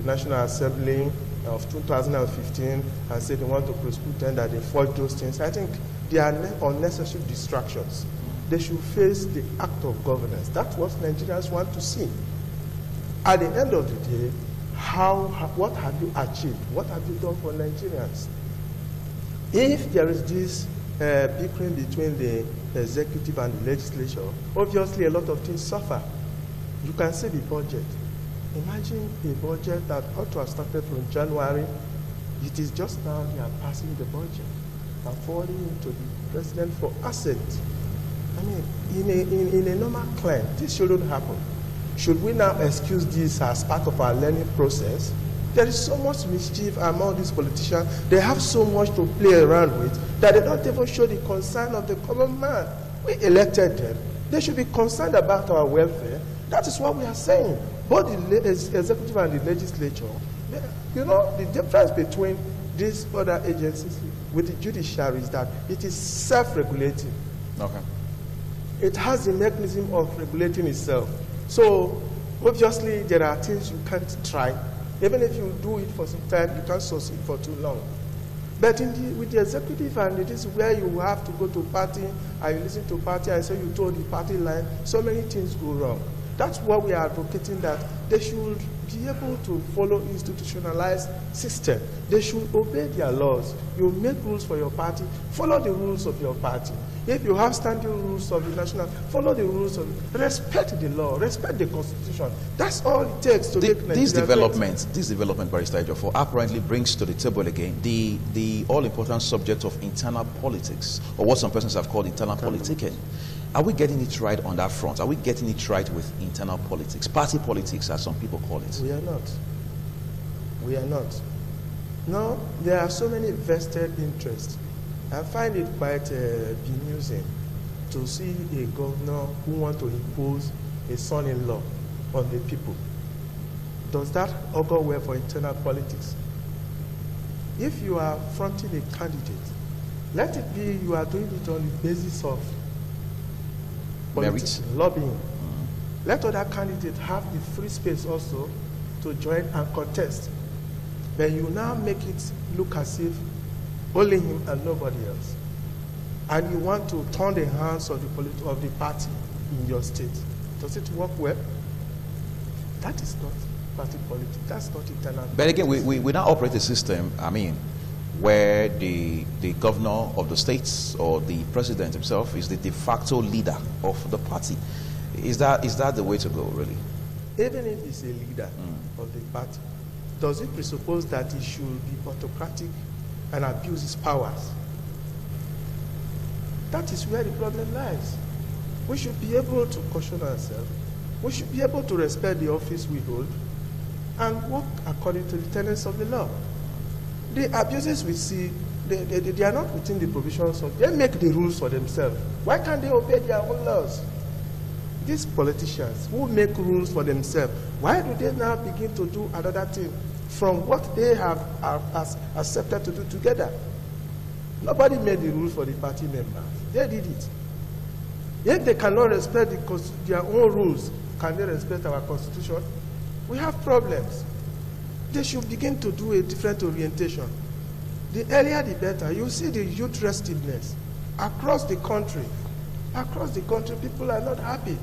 National Assembly of 2015 and say they want to prosecute them, that they forge those things. I think they are unnecessary distractions. They should face the act of governance. That's what Nigerians want to see. At the end of the day, what have you achieved? What have you done for Nigerians? If there is this bickering between the executive and the legislature, obviously a lot of things suffer. You can see the budget. Imagine a budget that ought to have started from January. It is just now they are passing the budget and forwarding it to the president for assent. I mean, in a normal climate, this shouldn't happen. Should we now excuse this as part of our learning process? There is so much mischief among these politicians. They have so much to play around with that they don't even show the concern of the common man. We elected them. They should be concerned about our welfare. That is what we are saying. Both the executive and the legislature, you know, the difference between these other agencies with the judiciary is that it is self-regulating. Okay. It has the mechanism of regulating itself. So, obviously, there are things you can't try. Even if you do it for some time, you can't succeed for too long. But with the executive, and it is where you have to go to party, and you listen to party, and say you told the party line, so many things go wrong. That's what we are advocating, that they should be able to follow institutionalized system. They should obey their laws. You make rules for your party, follow the rules of your party. If you have standing rules of the national, follow the rules of respect the law, respect the constitution. That's all it takes to make Nigeria this development, Barrister Ejiofor, apparently brings to the table again the all-important subject of internal politics, or what some persons have called internal politicking. Are we getting it right on that front? Are we getting it right with internal politics, party politics, as some people call it? We are not. We are not. No, there are so many vested interests. I find it quite bemusing to see a governor who wants to impose a son-in-law on the people. Does that augur well for internal politics? If you are fronting a candidate, let it be you are doing it on the basis of politics, lobbying. Let other candidates have the free space also to join and contest. Then you now make it look as if only him and nobody else. And you want to turn the hands of the party in your state. Does it work well? That is not party politics. That's not internal politics. But again, we now operate a system, I mean, where the governor of the states or the president himself is the de facto leader of the party. Is that the way to go, really? Even if he's a leader of the party, does it presuppose that he should be autocratic and abuse his powers? That is where the problem lies. We should be able to caution ourselves. We should be able to respect the office we hold and work according to the tenets of the law. The abuses we see, they are not within the provisions of, they make the rules for themselves. Why can't they obey their own laws? These politicians who make rules for themselves, why do they now begin to do another thing from what they have accepted to do together? Nobody made the rules for the party members. They did it. If they cannot respect their own rules, can they respect our constitution? We have problems. They should begin to do a different orientation. The earlier the better. You see the youth restiveness across the country. Across the country, people are not happy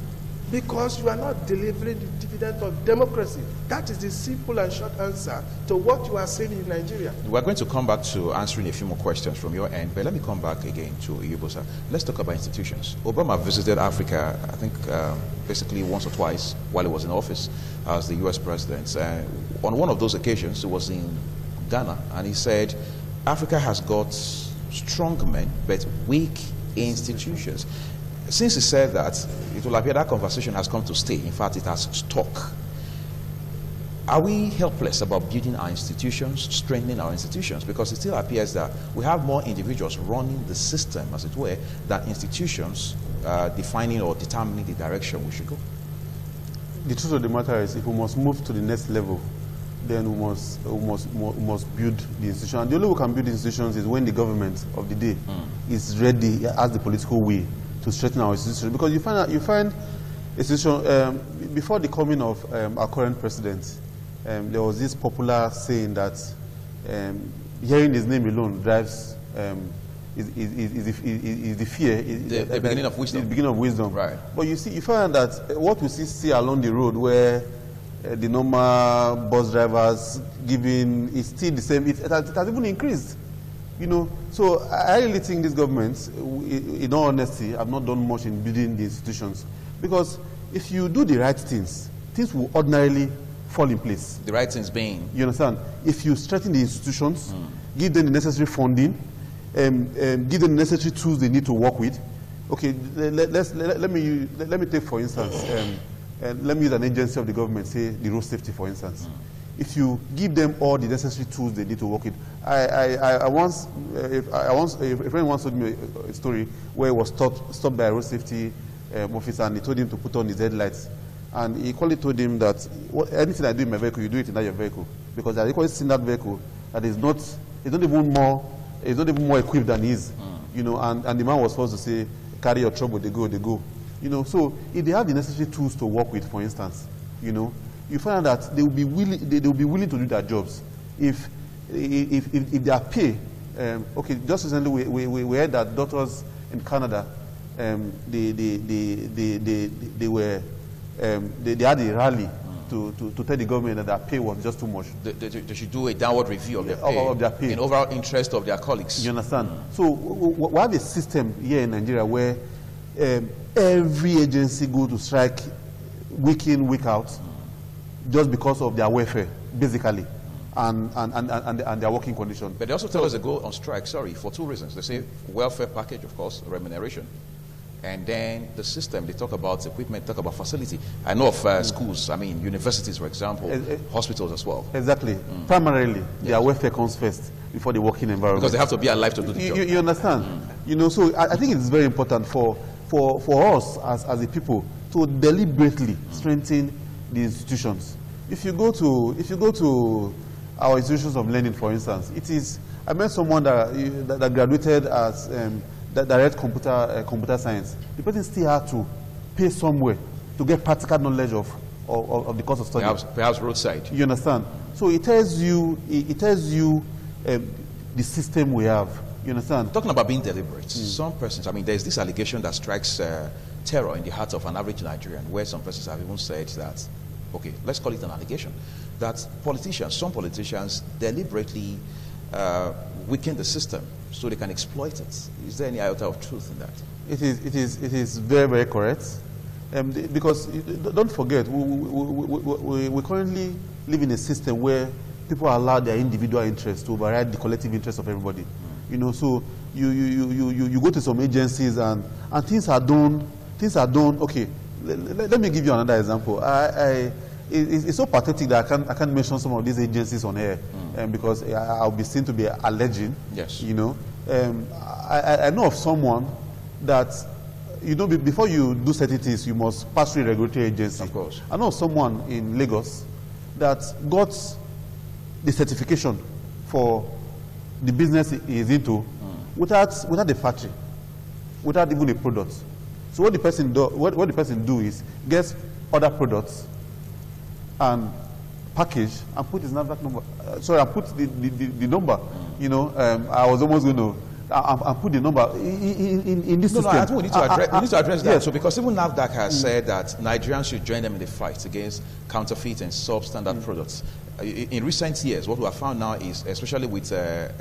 because you are not delivering the dividend of democracy. That is the simple and short answer to what you are saying in Nigeria. We're going to come back to answering a few more questions from your end, but let me come back again to Iyobosa. Let's talk about institutions. Obama visited Africa, I think, basically once or twice while he was in office as the U.S. president. On one of those occasions, it was in Ghana, and he said, Africa has got strong men, but weak institutions. Since he said that, it will appear that conversation has come to stay. In fact, it has stuck. Are we helpless about building our institutions, strengthening our institutions? Because it still appears that we have more individuals running the system, as it were, than institutions defining or determining the direction we should go. The truth of the matter is, if we must move to the next level, then we must build the institution. And the only way we can build the institutions is when the government of the day is ready, has the political will to strengthen our institutions. Because you find institution before the coming of our current president. There was this popular saying that hearing his name alone drives is the fear. The beginning of wisdom. The beginning of wisdom. Right. But you see, you find that what we see along the road, where the normal bus drivers giving is still the same. It has even increased. You know, so I really think this government, in all honesty, have not done much in building the institutions, because if you do the right things, things will ordinarily fall in place. The right things being? You understand? If you strengthen the institutions, give them the necessary funding, give them the necessary tools they need to work with. Okay, let me take, for instance, let me use an agency of the government, say the road safety, for instance. If you give them all the necessary tools they need to work with. A friend once told me a story where he was stopped by a road safety officer, and he told him to put on his headlights. And he equally told him that anything I do in my vehicle, you do it in that your vehicle, because I equally seen that vehicle that is not even more equipped than his, you know. And the man was supposed to say, carry your trouble, they go, you know. So if they have the necessary tools to work with, for instance, you know, you find out that they will be willing to do their jobs if their pay. Okay, just recently we heard that doctors in Canada, they had a rally to tell the government that their pay was just too much. They should do a downward review of their pay, in overall interest of their colleagues. You understand? So we have a system here in Nigeria where every agency go to strike week in, week out, just because of their welfare, basically, and their working condition. But they also tell us they go on strike, for two reasons. They say welfare package, of course, remuneration. And then the system, they talk about equipment, talk about facility. I know of schools, I mean universities, for example, hospitals as well. Exactly. Primarily, their welfare comes first before the working environment. Because they have to be alive to do the job. You understand? You know, so I think it's very important for us as a people to deliberately strengthen the institutions. If you go to our institutions of learning, for instance, I met someone that graduated as direct computer science. The person still had to pay somewhere to get practical knowledge of the course of study. Perhaps roadside. You understand? So it tells you the system we have. You understand? Talking about being deliberate, some persons, I mean, there's this allegation that strikes terror in the heart of an average Nigerian, where some persons have even said that, okay, let's call it an allegation, that some politicians deliberately weaken the system so they can exploit it. Is there any iota of truth in that? It is very, very correct. Because don't forget, we currently live in a system where people allow their individual interests to override the collective interest of everybody. You know, so you go to some agencies and things are done. Okay, let me give you another example. It's so pathetic that I can't mention some of these agencies on air, because I'll be seen to be alleging. Yes. You know, I know of someone that, you know, before you do certain things, you must pass through a regulatory agency. Of course. I know of someone in Lagos that got the certification for the business he is into without the factory, without even a product. So what the person do is gets other products and package and put his NASS number. I put the number. You know, I was almost going to. I put the number in this system. No, I think we need to address that. Yes. So because even NAFDAC has said that Nigerians should join them in the fight against counterfeit and substandard products. In recent years, what we have found now is, especially with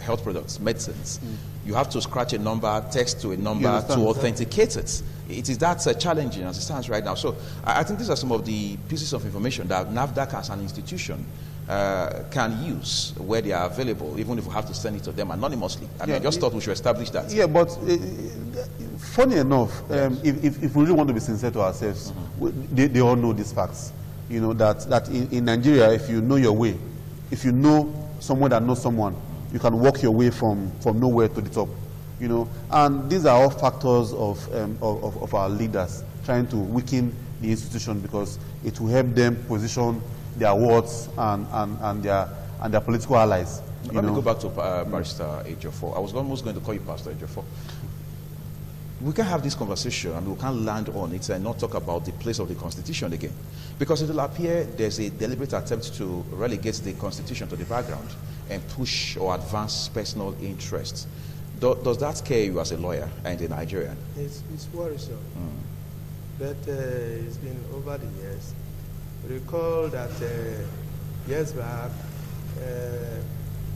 health products, medicines, you have to scratch a number, text to a number to authenticate it. It is that challenging as it stands right now. So I think these are some of the pieces of information that NAFDAC as an institution can use where they are available, even if we have to send it to them anonymously. I just thought we should establish that. Yeah, but Funny enough, if we really want to be sincere to ourselves, they all know these facts. You know, that in Nigeria, if you know your way, if you know someone that knows someone, you can walk your way from nowhere to the top. You know, and these are all factors of our leaders trying to weaken the institution because it will help them position their wards and their political allies. Let me go back to Barrister Ejiofor. I was almost going to call you Pastor Ejiofor. We can have this conversation and we can land on it and not talk about the place of the Constitution again. Because it will appear there's a deliberate attempt to relegate the Constitution to the background and push or advance personal interests. Does that scare you as a lawyer and a Nigerian? It's worrisome. But it's been over the years. Recall that years back,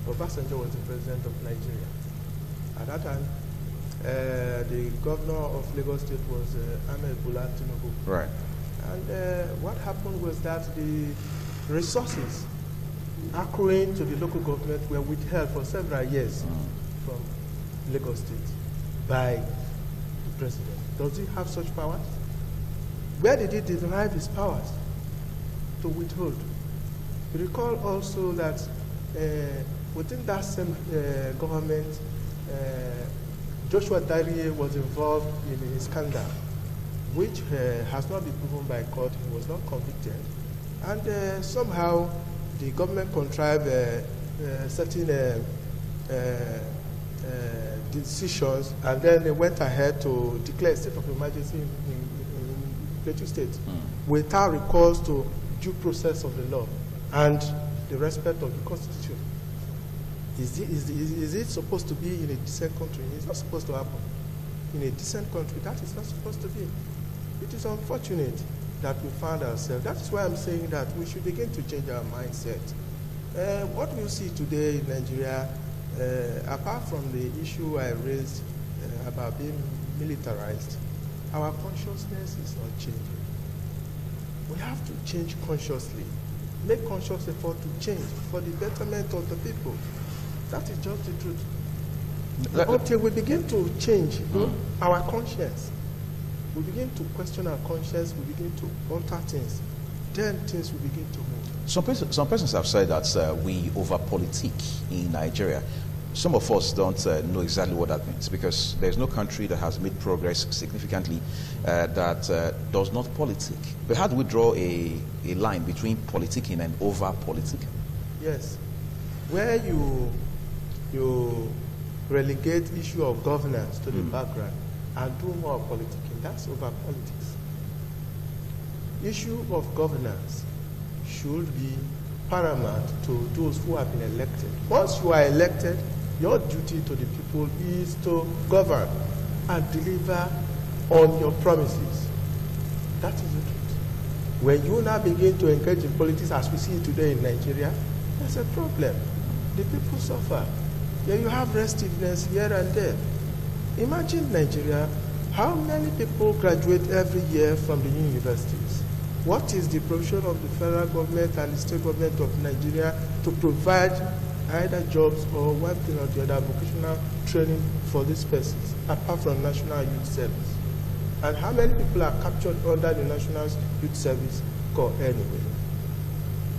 Obasanjo was the president of Nigeria. At that time, the governor of Lagos State was Ahmed Bola Tinubu. Right. And what happened was that the resources accruing to the local government were withheld for several years from Lagos State by the president. Does he have such powers? Where did he derive his powers to withhold? You recall also that within that same government, Joshua Darie was involved in a scandal, which has not been proven by court. He was not convicted. And somehow the government contrived certain decisions, and then they went ahead to declare a state of emergency in Plateau State without recourse to due process of the law and the respect of the Constitution. Is it supposed to be in a decent country? It's not supposed to happen. In a decent country, that is not supposed to be. It is unfortunate that we found ourselves. That is why I'm saying that we should begin to change our mindset. What we see today in Nigeria, apart from the issue I raised about being militarized, our consciousness is not changing. We have to change consciously, make conscious effort to change for the betterment of the people. That is just the truth. Until we begin to change our conscience, we begin to question our conscience, we begin to alter things, then things will begin to move. Some persons have said that we over-politic in Nigeria. Some of us don't know exactly what that means because there's no country that has made progress significantly that does not politic. But how do we draw a line between politicking and over-politicking? Yes. Where you relegate issue of governance to the background and do more politicking, that's over-politics. Issue of governance should be paramount to those who have been elected. Once you are elected, your duty to the people is to govern and deliver on your promises. That is the truth. When you now begin to engage in politics as we see it today in Nigeria, there's a problem. The people suffer. Yeah, you have restiveness here and there. Imagine Nigeria, how many people graduate every year from the universities? What is the provision of the federal government and the state government of Nigeria to provide either jobs or one thing or the other, vocational training for these persons, apart from National Youth Service? And how many people are captured under the National Youth Service Corps anyway?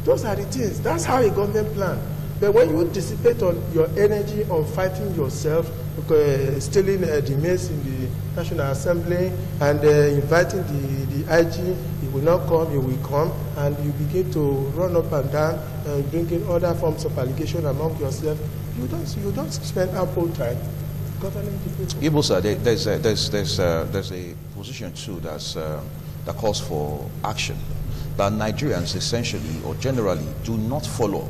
Those are the things. That's how a government plan. But when you dissipate on your energy on fighting yourself, stealing the mails in the National Assembly and inviting the IG, he will not come, he will come, and you begin to run up and down and bringing other forms of allegation among yourself, you don't spend ample time governing the people. Ibu, sir, there's a position too that calls for action, that Nigerians essentially or generally do not follow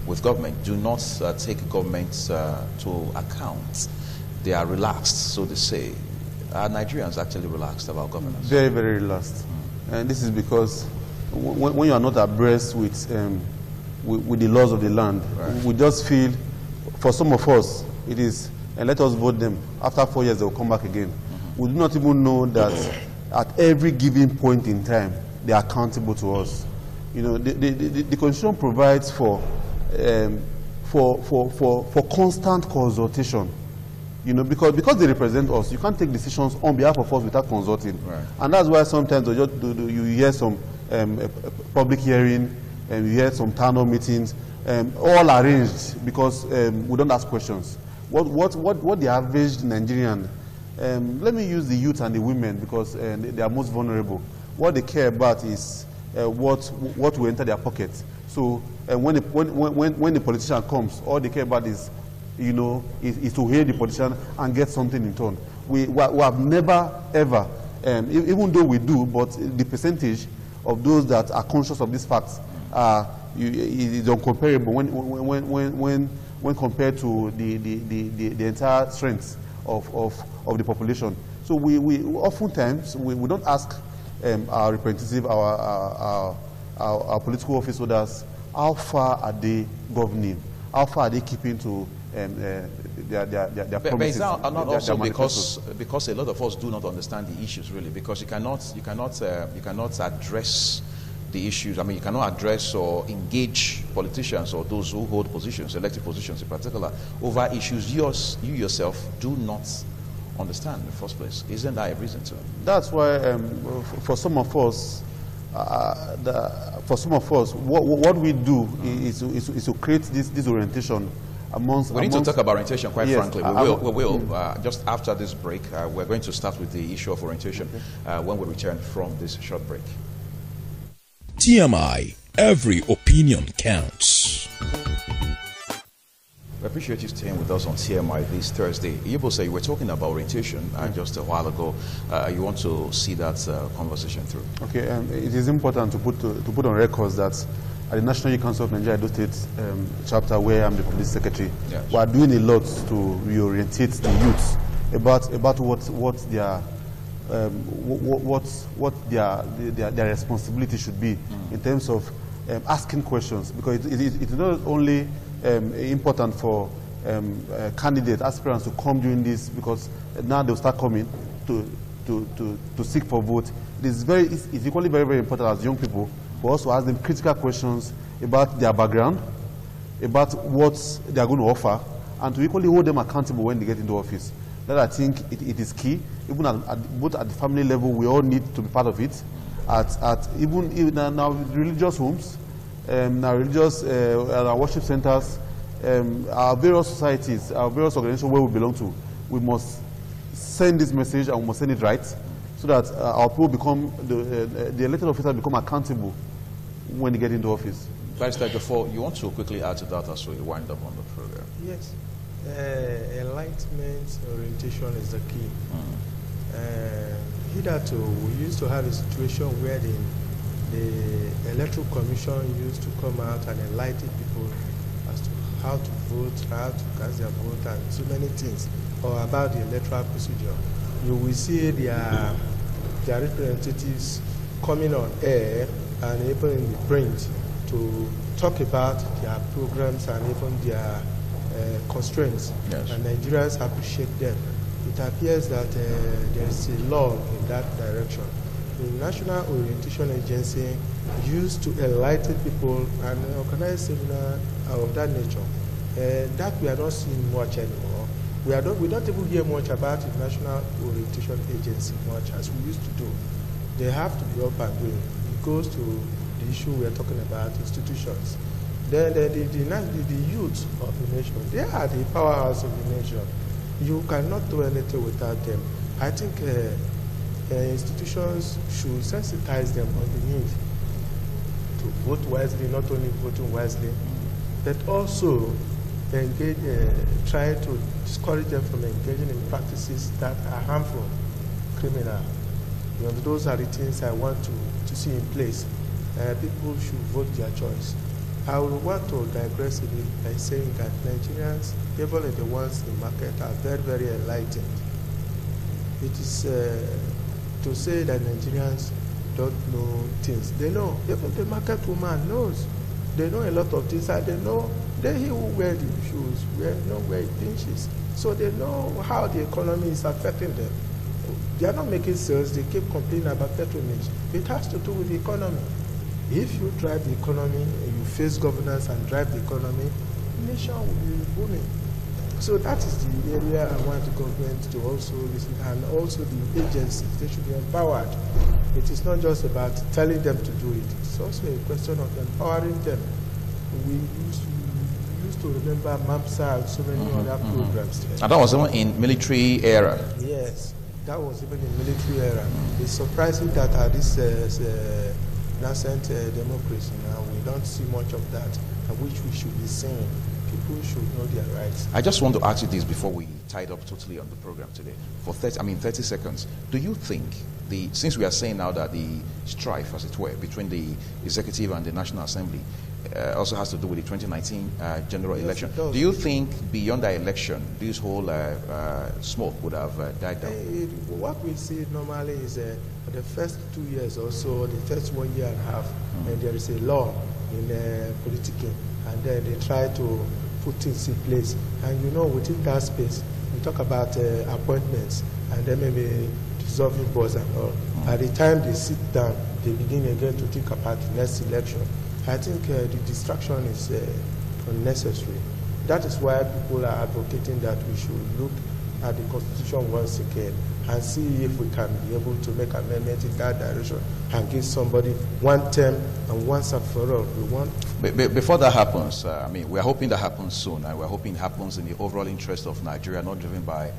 with government, do not take government to account. They are relaxed, so they say. Are Nigerians actually relaxed about governance? Very, very relaxed. And this is because when you are not abreast with the laws of the land, we just feel, for some of us, it is, and let us vote them. After 4 years, they will come back again. We do not even know that at every given point in time, they are accountable to us. You know, the Constitution provides for constant consultation You know, because they represent us, you can't take decisions on behalf of us without consulting. Right. And that's why sometimes you hear some public hearing, and you hear some town hall meetings, all arranged because we don't ask questions. What the average Nigerian, let me use the youth and the women because they are most vulnerable. What they care about is what will enter their pockets. So when the politician comes, all they care about is, you know, is to hear the politician and get something in turn. We have never ever, even though we do, but the percentage of those that are conscious of these facts is uncomparable when compared to the entire strength of the population. So we oftentimes we don't ask our representative, our political office holders, how far are they governing? How far are they keeping to their promises? But is that not also because a lot of us do not understand the issues really? Because you cannot address the issues. I mean, you cannot address or engage politicians or those who hold positions, elected positions in particular, over issues you yourself do not understand in the first place. Isn't that a reason to? That's why for some of us, what we do is to create this orientation amongst. We need to talk about orientation, quite frankly. We will. Just after this break, we're going to start with the issue of orientation when we return from this short break. TMI, every opinion counts. We appreciate you staying with us on TMI this Thursday. Yibose, you were talking about orientation just a while ago. You want to see that conversation through? Okay, it is important to put on records that at the National Youth Council of Nigeria Edo State chapter, where I'm the police secretary, we are doing a lot to reorientate the youths about what their responsibility should be in terms of asking questions, because it is not only important for candidate aspirants to come during this, because now they'll start coming to seek for vote. It's equally very, very important as young people to also ask them critical questions about their background, about what they are going to offer, and to equally hold them accountable when they get into office. That I think it is key. Even both at the family level, we all need to be part of it. Even now religious homes, our worship centers, our various societies, our various organizations where we belong to, we must send this message and we must send it right, so that our people become, the elected officers become accountable when they get into office. Barrister, before you want to quickly add to that as we wind up on the program. Yes. Enlightenment orientation is the key. Hitherto, we used to have a situation where the Electoral Commission used to come out and enlighten people as to how to vote, how to cast their vote, and so many things, or about the electoral procedure. You will see their representatives coming on air and even in the print to talk about their programs and even their constraints. Yes. And Nigerians appreciate them. It appears that there is a law in that direction. The National Orientation Agency used to enlighten people and organize seminars of that nature. That we are not seeing much anymore. We don't even hear much about the National Orientation Agency much as we used to do. They have to be up and doing. It goes to the issue we are talking about, institutions. Then the youth of the nation, they are the powerhouse of the nation. You cannot do anything without them. I think institutions should sensitize them on the need to vote wisely, not only voting wisely, but also engage, try to discourage them from engaging in practices that are harmful, criminal. You know, those are the things I want to see in place. People should vote their choice. I would want to digress a bit by saying that Nigerians, even the ones in the market, are very, very enlightened. It is to say that Nigerians don't know things. They know. Even the market woman knows. They know a lot of things, and they know they who wear the shoes, know where it pinches. So they know how the economy is affecting them. They are not making sales. They keep complaining about patronage. It has to do with the economy. If you drive the economy, you face governance and drive the economy, the nation will be booming. So that is the area I want the government to also listen, and also the agencies, they should be empowered. It is not just about telling them to do it, it's also a question of empowering them. We used to remember MAPSA and so many other programs. And that was even in military era. Yes, that was even in military era. It's surprising that at this nascent democracy now, we don't see much of that, which we should be seeing. People should know their rights. I just want to ask you this before we tie it up totally on the program today. For 30 seconds, do you think, since we are saying now that the strife, as it were, between the executive and the National Assembly also has to do with the 2019 general election, do you think beyond the election, this whole smoke would have died down? What we see normally is for the first 2 years or so, the first 1 year and a half, there is a law in politicking, and then they try to put things in place. And you know, within that space, we talk about appointments, and then maybe dissolving boards and all. By the time they sit down, they begin again to think about the next election. I think the distraction is unnecessary. That is why people are advocating that we should look at the Constitution once again and see if we can be able to make amendments in that direction and give somebody one term and once and for all. We want. Before that happens, I mean, we're hoping that happens soon, and we're hoping it happens in the overall interest of Nigeria, not driven by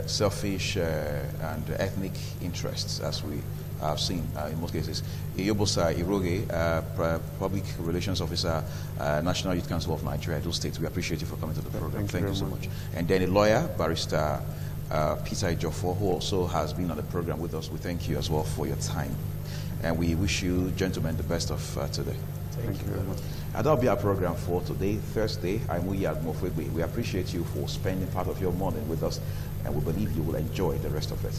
selfish and ethnic interests, as we have seen in most cases. Iyobosa Iroge, Public Relations Officer, National Youth Council of Nigeria, those states, we appreciate you for coming to the program. Thank you so much. And then a lawyer, Barrister Peter Ejiofor, who also has been on the program with us. We thank you as well for your time. And we wish you, gentlemen, the best of today. Thank you very much. And that'll be our program for today, Thursday. I'm Uyad Mofwegwe. We appreciate you for spending part of your morning with us, and we believe you will enjoy the rest of it.